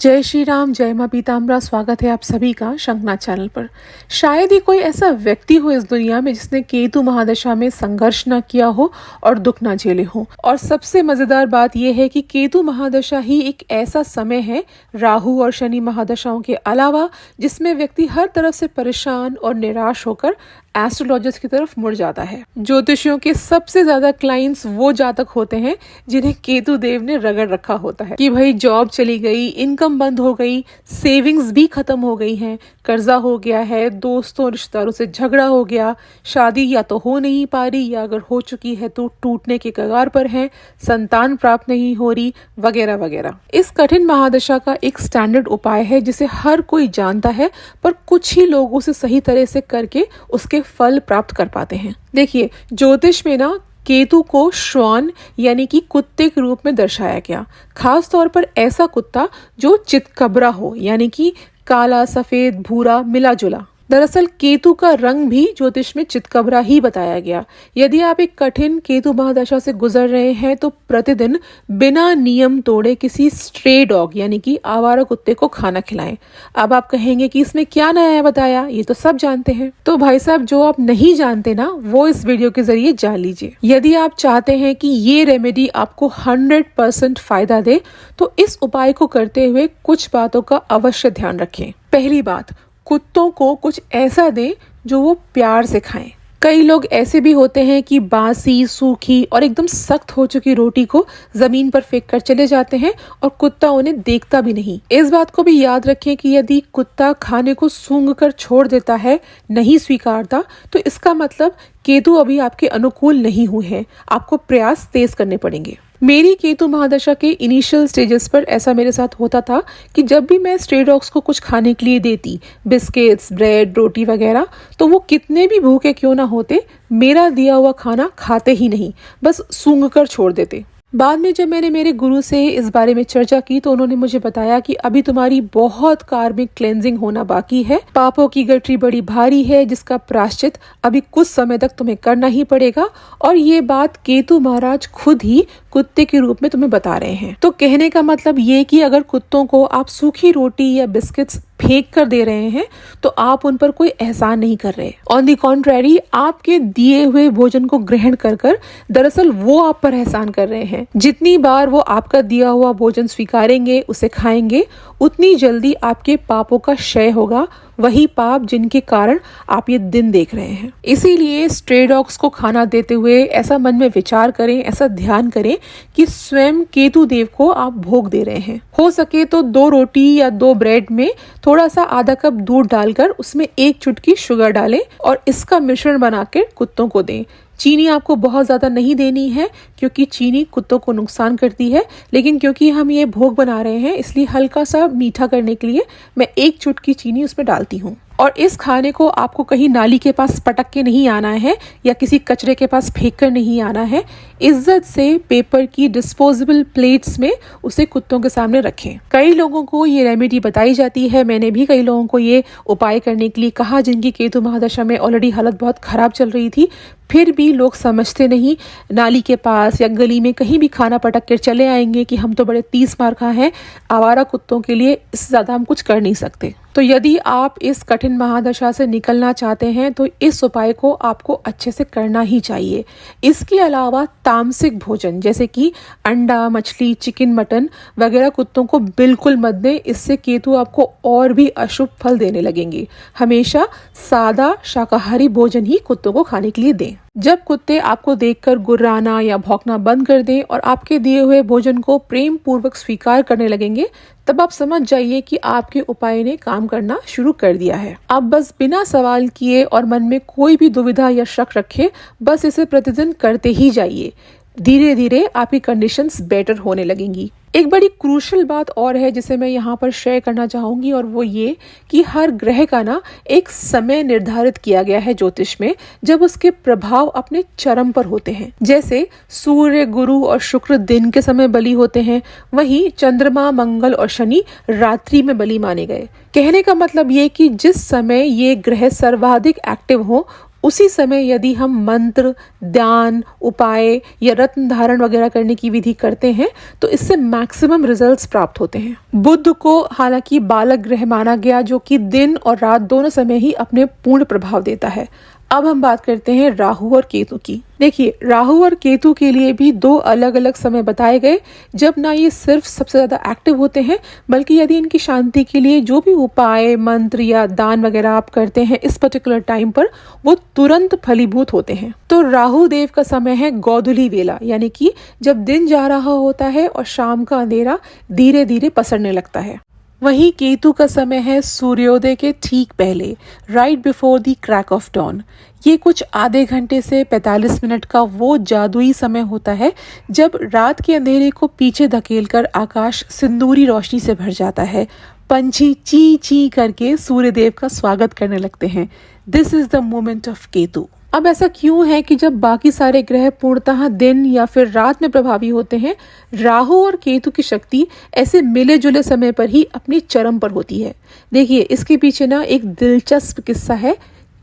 जय श्री राम, जय मां पीताम्बरा। स्वागत है आप सभी का शंखनाद चैनल पर। शायद ही कोई ऐसा व्यक्ति हो इस दुनिया में जिसने केतु महादशा में संघर्ष ना किया हो और दुख ना झेले हो। और सबसे मजेदार बात यह है कि केतु महादशा ही एक ऐसा समय है, राहु और शनि महादशाओं के अलावा, जिसमें व्यक्ति हर तरफ से परेशान और निराश होकर एस्ट्रोलॉजिस्ट की तरफ मुड़ जाता है। ज्योतिषियों के सबसे ज्यादा क्लाइंट्स वो जातक होते हैं जिन्हें केतु देव ने रगड़ रखा होता है कि भाई जॉब चली गई, इनकम बंद हो गई, सेविंग्स भी खत्म हो गई हैं, कर्जा हो गया है, दोस्तों रिश्तेदारों से झगड़ा हो गया, शादी या तो हो नहीं पा रही या अगर हो चुकी है तो टूटने के कगार पर है, संतान प्राप्त नहीं हो रही, वगैरह वगैरह। इस कठिन महादशा का एक स्टैंडर्ड उपाय है जिसे हर कोई जानता है, पर कुछ ही लोग उसे सही तरह से करके उसके फल प्राप्त कर पाते हैं। देखिए, ज्योतिष में ना केतु को श्वान यानी कि कुत्ते के रूप में दर्शाया गया। खास तौर पर ऐसा कुत्ता जो चितकबरा हो, यानी कि काला, सफेद, भूरा, मिला जुला। दरअसल केतु का रंग भी ज्योतिष में चितकबरा ही बताया गया। यदि आप एक कठिन केतु महादशा से गुजर रहे हैं तो प्रतिदिन बिना नियम तोड़े किसी स्ट्रे डॉग यानी कि आवारा कुत्ते को खाना खिलाएं। अब आप कहेंगे कि इसमें क्या नया बताया, ये तो सब जानते हैं। तो भाई साहब, जो आप नहीं जानते ना, वो इस वीडियो के जरिए जान लीजिए। यदि आप चाहते हैं कि ये रेमेडी आपको 100% फायदा दे तो इस उपाय को करते हुए कुछ बातों का अवश्य ध्यान रखें। पहली बात, कुत्तों को कुछ ऐसा दें जो वो प्यार से खाएं। कई लोग ऐसे भी होते हैं कि बासी, सूखी और एकदम सख्त हो चुकी रोटी को जमीन पर फेंक कर चले जाते हैं और कुत्ता उन्हें देखता भी नहीं। इस बात को भी याद रखें कि यदि कुत्ता खाने को सूंघ कर छोड़ देता है, नहीं स्वीकारता, तो इसका मतलब केतु अभी आपके अनुकूल नहीं हुए हैं। आपको प्रयास तेज करने पड़ेंगे। मेरी केतु महादशा के इनिशियल स्टेजेस पर ऐसा मेरे साथ होता था कि जब भी मैं स्ट्रे डॉग्स को कुछ खाने के लिए देती, बिस्किट्स, ब्रेड, रोटी वगैरह, तो वो कितने भी भूखे क्यों ना होते, मेरा दिया हुआ खाना खाते ही नहीं, बस सूंघ कर छोड़ देते। बाद में जब मैंने मेरे गुरु से इस बारे में चर्चा की तो उन्होंने मुझे बताया कि अभी तुम्हारी बहुत कार्मिक क्लेंजिंग होना बाकी है, पापों की गठरी बड़ी भारी है जिसका प्रायश्चित अभी कुछ समय तक तुम्हें करना ही पड़ेगा। और ये बात केतु महाराज खुद ही कुत्ते के रूप में तुम्हें बता रहे हैं। तो कहने का मतलब ये कि अगर कुत्तों को आप सूखी रोटी या बिस्किट्स फेंक कर दे रहे हैं तो आप उन पर कोई एहसान नहीं कर रहे। ऑन दी कॉन्ट्रेरी, आपके दिए हुए भोजन को ग्रहण कर कर दरअसल वो आप पर एहसान कर रहे हैं। जितनी बार वो आपका दिया हुआ भोजन स्वीकारेंगे, उसे खाएंगे, उतनी जल्दी आपके पापों का क्षय होगा, वही पाप जिनके कारण आप ये दिन देख रहे हैं। इसीलिए स्ट्रे डॉग्स को खाना देते हुए ऐसा मन में विचार करें, ऐसा ध्यान करें कि स्वयं केतु देव को आप भोग दे रहे हैं। हो सके तो 2 रोटी या 2 ब्रेड में थोड़ा सा आधा कप दूध डालकर उसमें 1 चुटकी शुगर डालें और इसका मिश्रण बनाकर कुत्तों को दें। चीनी आपको बहुत ज्यादा नहीं देनी है क्योंकि चीनी कुत्तों को नुकसान करती है, लेकिन क्योंकि हम ये भोग बना रहे हैं इसलिए हल्का सा मीठा करने के लिए मैं 1 चुटकी चीनी उसमें डालती हूँ। और इस खाने को आपको कहीं नाली के पास पटक के नहीं आना है या किसी कचरे के पास फेंक कर नहीं आना है। इज्जत से पेपर की डिस्पोजेबल प्लेट्स में उसे कुत्तों के सामने रखें। कई लोगों को ये रेमेडी बताई जाती है, मैंने भी कई लोगों को ये उपाय करने के लिए कहा जिनकी केतु महादशा में ऑलरेडी हालत बहुत खराब चल रही थी, फिर भी लोग समझते नहीं। नाली के पास या गली में कहीं भी खाना पटक कर चले आएंगे कि हम तो बड़े 30 मार खा हैं। आवारा कुत्तों के लिए इससे ज्यादा हम कुछ कर नहीं सकते। तो यदि आप इस कठिन महादशा से निकलना चाहते हैं तो इस उपाय को आपको अच्छे से करना ही चाहिए। इसके अलावा तामसिक भोजन जैसे कि अंडा, मछली, चिकन, मटन वगैरह कुत्तों को बिल्कुल मत दें। इससे केतु आपको और भी अशुभ फल देने लगेंगे। हमेशा सादा शाकाहारी भोजन ही कुत्तों को खाने के लिए दें। जब कुत्ते आपको देखकर गुर्राना या भौंकना बंद कर दें और आपके दिए हुए भोजन को प्रेम पूर्वक स्वीकार करने लगेंगे, तब आप समझ जाइए कि आपके उपाय ने काम करना शुरू कर दिया है। आप बस बिना सवाल किए और मन में कोई भी दुविधा या शक रखे बस इसे प्रतिदिन करते ही जाइए। धीरे धीरे आपकी कंडीशंस बेटर होने लगेंगी। एक बड़ी क्रूशल बात और है जिसे मैं यहाँ पर शेयर करना चाहूंगी, और वो ये कि हर ग्रह का ना एक समय निर्धारित किया गया है ज्योतिष में जब उसके प्रभाव अपने चरम पर होते हैं। जैसे सूर्य, गुरु और शुक्र दिन के समय बलि होते हैं, वहीं चंद्रमा, मंगल और शनि रात्रि में बलि माने गए। कहने का मतलब ये कि जिस समय ये ग्रह सर्वाधिक एक्टिव हो उसी समय यदि हम मंत्र, ध्यान, उपाय या रत्न धारण वगैरह करने की विधि करते हैं तो इससे मैक्सिमम रिजल्ट्स प्राप्त होते हैं। बुध को हालांकि बालक ग्रह माना गया, जो कि दिन और रात दोनों समय ही अपने पूर्ण प्रभाव देता है। अब हम बात करते हैं राहु और केतु की। देखिए, राहु और केतु के लिए भी दो अलग अलग समय बताए गए जब ना ये सिर्फ सबसे ज्यादा एक्टिव होते हैं, बल्कि यदि इनकी शांति के लिए जो भी उपाय, मंत्र या दान वगैरह आप करते हैं इस पर्टिकुलर टाइम पर, वो तुरंत फलीभूत होते हैं। तो राहु देव का समय है गोधूली वेला, यानी कि जब दिन जा रहा होता है और शाम का अंधेरा धीरे धीरे पसरने लगता है। वहीं केतु का समय है सूर्योदय के ठीक पहले, right before the crack of dawn. ये कुछ आधे घंटे से 45 मिनट का वो जादुई समय होता है जब रात के अंधेरे को पीछे धकेलकर आकाश सिंदूरी रोशनी से भर जाता है। पंछी ची ची करके सूर्यदेव का स्वागत करने लगते हैं। This is the moment of Ketu. अब ऐसा क्यों है कि जब बाकी सारे ग्रह पूर्णतः दिन या फिर रात में प्रभावी होते हैं, राहु और केतु की शक्ति ऐसे मिले जुले समय पर ही अपनी चरम पर होती है? देखिए, इसके पीछे ना एक दिलचस्प किस्सा है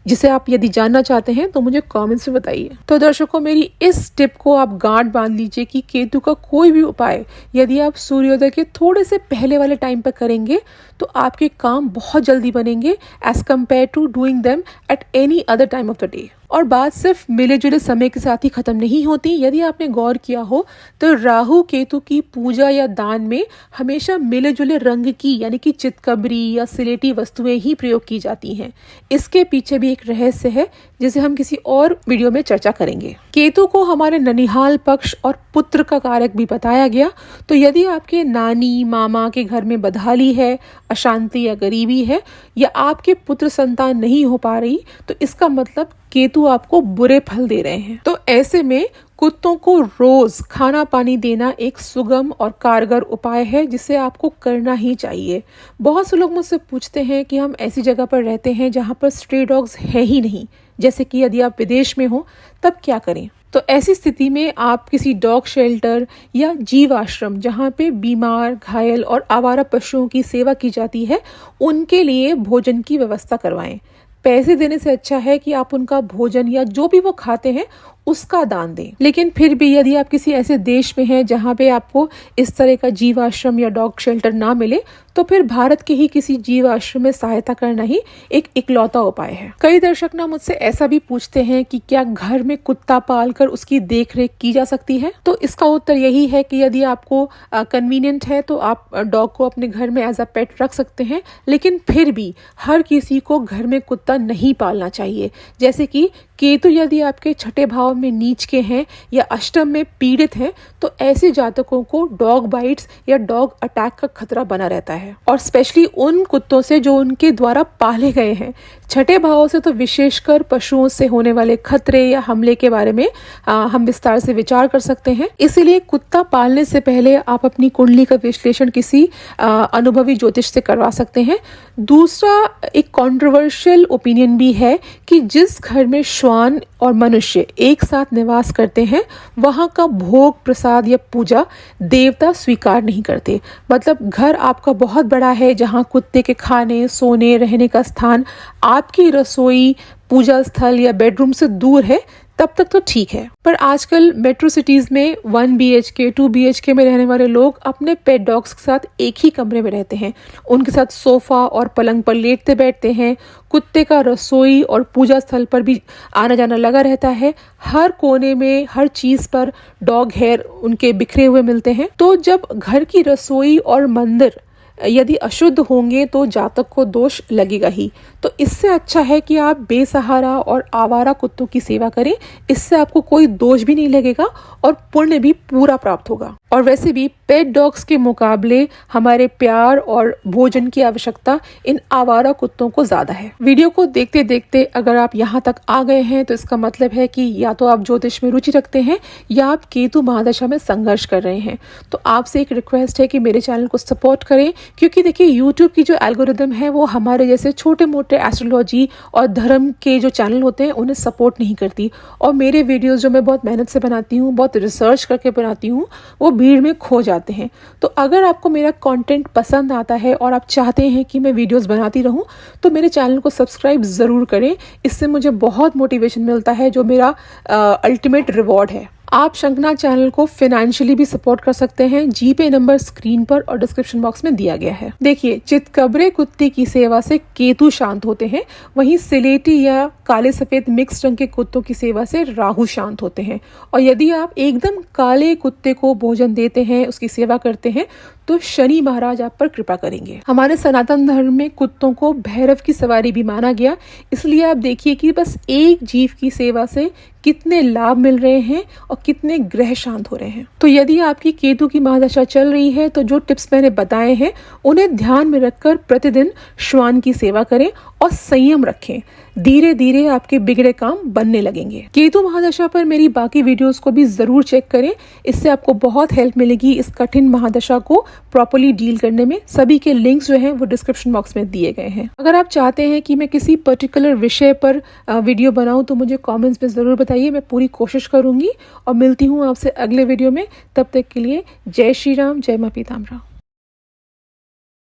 जिसे आप यदि जानना चाहते हैं तो मुझे कमेंट्स में बताइए। तो दर्शकों, मेरी इस टिप को आप गांठ बांध लीजिए कि केतु का कोई भी उपाय यदि आप सूर्योदय के थोड़े से पहले वाले टाइम पर करेंगे तो आपके काम बहुत जल्दी बनेंगे as compare to doing them at any other time of the day. और बात सिर्फ मिले जुले समय के साथ ही खत्म नहीं होती। यदि आपने गौर किया हो तो राहु केतु की पूजा या दान में हमेशा मिले जुले रंग की, यानी कि चितकबरी या सिलेटी वस्तुएं ही प्रयोग की जाती हैं। इसके पीछे भी एक रहस्य है जिसे हम किसी और वीडियो में चर्चा करेंगे। केतु को हमारे ननिहाल पक्ष और पुत्र का कारक भी बताया गया। तो यदि आपके नानी मामा के घर में बदहाली है, अशांति या गरीबी है, या आपके पुत्र संतान नहीं हो पा रही, तो इसका मतलब केतु आपको बुरे फल दे रहे हैं। तो ऐसे में कुत्तों को रोज खाना पानी देना एक सुगम और कारगर उपाय है जिसे आपको करना ही चाहिए। बहुत से लोग मुझसे पूछते हैं कि हम ऐसी जगह पर रहते हैं जहां पर स्ट्रे डॉग्स है ही नहीं, जैसे कि यदि आप विदेश में हो तब क्या करें। तो ऐसी स्थिति में आप किसी डॉग शेल्टर या जीव आश्रम जहाँ पे बीमार, घायल और आवारा पशुओं की सेवा की जाती है, उनके लिए भोजन की व्यवस्था करवाएं। पैसे देने से अच्छा है कि आप उनका भोजन या जो भी वो खाते हैं उसका दान दें। लेकिन फिर भी यदि आप किसी ऐसे देश में हैं जहाँ पे आपको इस तरह का जीव आश्रम या डॉग शेल्टर ना मिले, तो फिर भारत के ही किसी जीव आश्रम में सहायता करना ही एक इकलौता उपाय है। कई दर्शक ना मुझसे ऐसा भी पूछते हैं कि क्या घर में कुत्ता पालकर उसकी देखरेख की जा सकती है। तो इसका उत्तर यही है कि यदि आपको कन्वीनियंट है तो आप डॉग को अपने घर में एज अ पेट रख सकते हैं, लेकिन फिर भी हर किसी को घर में कुत्ता नहीं पालना चाहिए। जैसे कि केतु यदि आपके छठे भाव में नीच के हैं या अष्टम में पीड़ित हैं, तो ऐसे जातकों को डॉग बाइट्स या डॉग अटैक का खतरा बना रहता है, और स्पेशली उन कुत्तों से जो उनके द्वारा पाले गए हैं। छठे भाव से तो विशेषकर पशुओं से होने वाले खतरे या हमले के बारे में हम विस्तार से विचार कर सकते हैं। इसीलिए कुत्ता पालने से पहले आप अपनी कुंडली का विश्लेषण किसी अनुभवी ज्योतिष से करवा सकते हैं। दूसरा, एक कंट्रोवर्शियल ओपिनियन भी है कि जिस घर में श्वान और मनुष्य एक साथ निवास करते हैं, वहां का भोग, प्रसाद या पूजा देवता स्वीकार नहीं करते। मतलब घर आपका बहुत बड़ा है जहां कुत्ते के खाने, सोने, रहने का स्थान आपकी रसोई, पूजा स्थल या बेडरूम से दूर है, तब तक तो ठीक है। पर आजकल मेट्रो सिटीज में 1 BHK 2 BHK में रहने वाले लोग अपने पेट डॉग्स के साथ एक ही कमरे में रहते हैं। उनके साथ सोफा और पलंग पर लेटते बैठते हैं। कुत्ते का रसोई और पूजा स्थल पर भी आना जाना लगा रहता है। हर कोने में, हर चीज पर डॉग हेयर उनके बिखरे हुए मिलते हैं। तो जब घर की रसोई और मंदिर यदि अशुद्ध होंगे तो जातक को दोष लगेगा ही। तो इससे अच्छा है कि आप बेसहारा और आवारा कुत्तों की सेवा करें। इससे आपको कोई दोष भी नहीं लगेगा और पुण्य भी पूरा प्राप्त होगा। और वैसे भी पेट डॉग्स के मुकाबले हमारे प्यार और भोजन की आवश्यकता इन आवारा कुत्तों को ज्यादा है। वीडियो को देखते देखते अगर आप यहाँ तक आ गए हैं तो इसका मतलब है कि या तो आप ज्योतिष में रुचि रखते हैं या आप केतु महादशा में संघर्ष कर रहे हैं। तो आपसे एक रिक्वेस्ट है कि मेरे चैनल को सपोर्ट करें, क्योंकि देखिए यूट्यूब की जो एल्गोरिदम है वो हमारे जैसे छोटे मोटे एस्ट्रोलॉजी और धर्म के जो चैनल होते हैं उन्हें सपोर्ट नहीं करती। और मेरे वीडियोस जो मैं बहुत मेहनत से बनाती हूँ, बहुत रिसर्च करके बनाती हूँ, वो भीड़ में खो जाते हैं। तो अगर आपको मेरा कंटेंट पसंद आता है और आप चाहते हैं कि मैं वीडियोस बनाती रहूं, तो मेरे चैनल को सब्सक्राइब ज़रूर करें। इससे मुझे बहुत मोटिवेशन मिलता है, जो मेरा अल्टीमेट रिवॉर्ड है। आप शंखनाद चैनल को फाइनेंशियली भी सपोर्ट कर सकते हैं। जीपे नंबर स्क्रीन पर और डिस्क्रिप्शन बॉक्स में दिया गया है। देखिए, चितकबरे कुत्ते की सेवा से केतु शांत होते हैं, वहीं सिलेटी या काले सफेद मिक्स रंग के कुत्तों की सेवा से राहु शांत होते हैं। और यदि आप एकदम काले कुत्ते को भोजन देते हैं, उसकी सेवा करते हैं, तो शनि महाराज आप पर कृपा करेंगे। हमारे सनातन धर्म में कुत्तों को भैरव की सवारी भी माना गया। इसलिए आप देखिए कि बस एक जीव की सेवा से कितने लाभ मिल रहे हैं और कितने ग्रह शांत हो रहे हैं। तो यदि आपकी केतु की महादशा चल रही है, तो जो टिप्स मैंने बताए हैं उन्हें ध्यान में रखकर प्रतिदिन श्वान की सेवा करें और संयम रखें। धीरे धीरे आपके बिगड़े काम बनने लगेंगे। केतु महादशा पर मेरी बाकी वीडियोस को भी जरूर चेक करें। इससे आपको बहुत हेल्प मिलेगी इस कठिन महादशा को प्रॉपर्ली डील करने में। सभी के लिंक्स जो हैं वो डिस्क्रिप्शन बॉक्स में दिए गए हैं। अगर आप चाहते हैं कि मैं किसी पर्टिकुलर विषय पर वीडियो बनाऊं, तो मुझे कमेंट्स में जरूर बताइए, मैं पूरी कोशिश करूंगी। और मिलती हूँ आपसे अगले वीडियो में। तब तक के लिए जय श्री राम, जय मां पीताम्बरा।